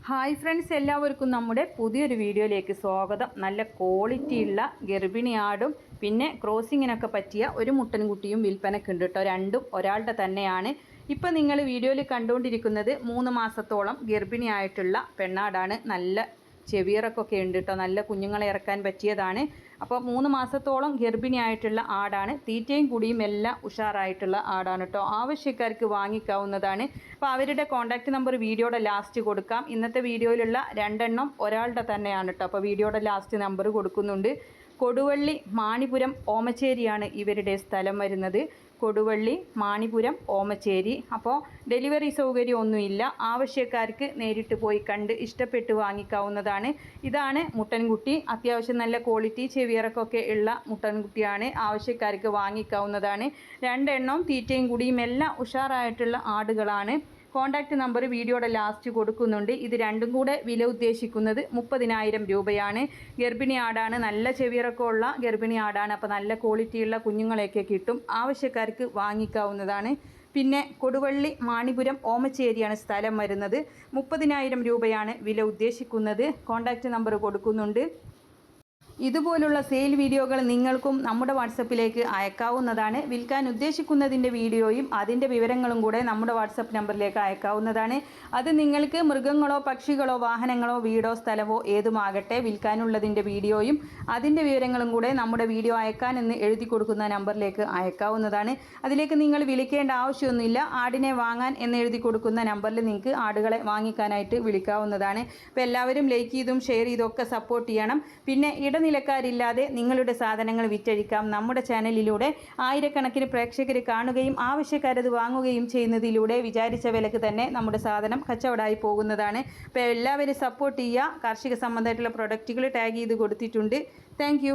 Hi friends, എല്ലാവർക്കും നമ്മുടെ പുതിയൊരു വീഡിയോയിലേക്ക് സ്വാഗതം. നല്ല ക്വാളിറ്റിയുള്ള ഗർഭിണി ആടും പിന്നെ ക്രോസിങ്ങിനൊക്കെ പറ്റിയ ഒരു മുട്ടൻകുട്ടിയും വിൽപ്പനക്കുണ്ട് കേട്ടോ. രണ്ടും ഒരാളുടെ തന്നെയാണ്. ഇപ്പം നിങ്ങൾ വീഡിയോയിൽ കണ്ടുകൊണ്ടിരിക്കുന്നത് 3 മാസത്തോളം ഗർഭിണിയായിട്ടുള്ള പെണ്ണാടാണ്. നല്ല ചെവിയറൊക്കെ ഉണ്ട് കേട്ടോ. നല്ല കുഞ്ഞുങ്ങളെ ഇറക്കാൻ പറ്റിയതാണ്. അപ്പോൾ 3 മാസത്തോളം ഗർഭിണിയായിട്ടുള്ള ആടാണ്. തീറ്റയും കുടിയും എല്ലാം ഉഷാറായിട്ടുള്ള ആടാണ് കേട്ടോ. ആവശ്യക്കാർക്ക് വാങ്ങിക്കാവുന്നതാണ്. അപ്പോൾ അവരുടെ കോൺടാക്റ്റ് നമ്പർ വീഡിയോയുടെ ലാസ്റ്റ് കൊടുക്കാം. ഇന്നത്തെ വീഡിയോയിലുള്ള 2 എണ്ണം ഒരാളുടെ തന്നെയാണ് കേട്ടോ. അപ്പോൾ വീഡിയോയുടെ ലാസ്റ്റ് നമ്പർ കൊടുക്കുന്നുണ്ട്. കൊടുവള്ളി മാണിപുരം ഓമച്ചേരിയാണ് ഇവരുടെ സ്ഥലം വരുന്നത്. കൊടുവള്ളി മാണിപുരം ഓമച്ചേരി. അപ്പോൾ ഡെലിവറി സൗകര്യം ഒന്നുമില്ല. ആവശ്യക്കാർക്ക് നേരിട്ട് പോയി കണ്ട് ഇഷ്ടപ്പെട്ട് വാങ്ങിക്കാവുന്നതാണ്. ഇതാണ് മുട്ടൻകുട്ടി. അത്യാവശ്യം നല്ല ക്വാളിറ്റി ചെവിയറക്കൊക്കെ ഉള്ള മുട്ടൻകുട്ടിയാണ്. ആവശ്യക്കാർക്ക് വാങ്ങിക്കാവുന്നതാണ്. 2 എണ്ണം തീറ്റയും കുടിയും എല്ലാം ഉഷാറായിട്ടുള്ള ആടുകളാണ്. കോൺടാക്റ്റ് നമ്പർ വീഡിയോയുടെ ലാസ്റ്റ് കൊടുക്കുന്നുണ്ട്. ഇത് രണ്ടും കൂടെ വില ഉദ്ദേശിക്കുന്നത് 30,000 രൂപയാണ്. ഗർഭിണി ആടാണ്. നല്ല ചെവിയറൊക്കെ ഉള്ള ഗർഭിണി ആടാണ്. അപ്പോൾ നല്ല ക്വാളിറ്റിയുള്ള കുഞ്ഞുങ്ങളെയൊക്കെ കിട്ടും. ആവശ്യക്കാർക്ക് വാങ്ങിക്കാവുന്നതാണ്. പിന്നെ കൊടുവള്ളി മാണിപുരം ഓമച്ചേരിയാണ് സ്ഥലം വരുന്നത്. 30,000 രൂപയാണ് വില ഉദ്ദേശിക്കുന്നത്. കോൺടാക്റ്റ് നമ്പർ കൊടുക്കുന്നുണ്ട്. ഇതുപോലുള്ള സെയിൽ വീഡിയോകൾ നിങ്ങൾക്കും നമ്മുടെ വാട്സപ്പിലേക്ക് അയക്കാവുന്നതാണ്. വിൽക്കാൻ ഉദ്ദേശിക്കുന്നതിൻ്റെ വീഡിയോയും അതിൻ്റെ വിവരങ്ങളും കൂടെ നമ്മുടെ വാട്സപ്പ് നമ്പറിലേക്ക് അയക്കാവുന്നതാണ്. അത് നിങ്ങൾക്ക് മൃഗങ്ങളോ പക്ഷികളോ വാഹനങ്ങളോ വീടോ സ്ഥലമോ ഏതുമാകട്ടെ വിൽക്കാനുള്ളതിൻ്റെ വീഡിയോയും അതിൻ്റെ വിവരങ്ങളും കൂടെ നമ്മുടെ വീഡിയോ അയക്കാനെന്ന് എഴുതി കൊടുക്കുന്ന നമ്പറിലേക്ക് അയക്കാവുന്നതാണ്. അതിലേക്ക് നിങ്ങൾ വിളിക്കേണ്ട ആവശ്യമൊന്നുമില്ല. ആടിനെ വാങ്ങാൻ എന്ന് എഴുതി കൊടുക്കുന്ന നമ്പറിൽ നിങ്ങൾക്ക് ആടുകളെ വാങ്ങിക്കാനായിട്ട് വിളിക്കാവുന്നതാണ്. അപ്പോൾ എല്ലാവരും ലൈക്ക് ചെയ്തും ഷെയർ ചെയ്തൊക്കെ സപ്പോർട്ട് ചെയ്യണം. പിന്നെ നിലക്കാരില്ലാതെ നിങ്ങളുടെ സാധനങ്ങൾ വിറ്റഴിക്കാം. നമ്മുടെ ചാനലിലൂടെ ആയിരക്കണക്കിന് പ്രേക്ഷകർ കാണുകയും ആവശ്യക്കാരത് വാങ്ങുകയും ചെയ്യുന്നതിലൂടെ വിചാരിച്ച വിലക്ക് തന്നെ നമ്മുടെ സാധനം കച്ചവടമായി പോകുന്നതാണ്. അപ്പോൾ എല്ലാവരും സപ്പോർട്ട് ചെയ്യുക. കാർഷിക സംബന്ധമായിട്ടുള്ള പ്രൊഡക്റ്റുകൾ ടാഗ് ചെയ്ത് കൊടുത്തിട്ടുണ്ട്. താങ്ക്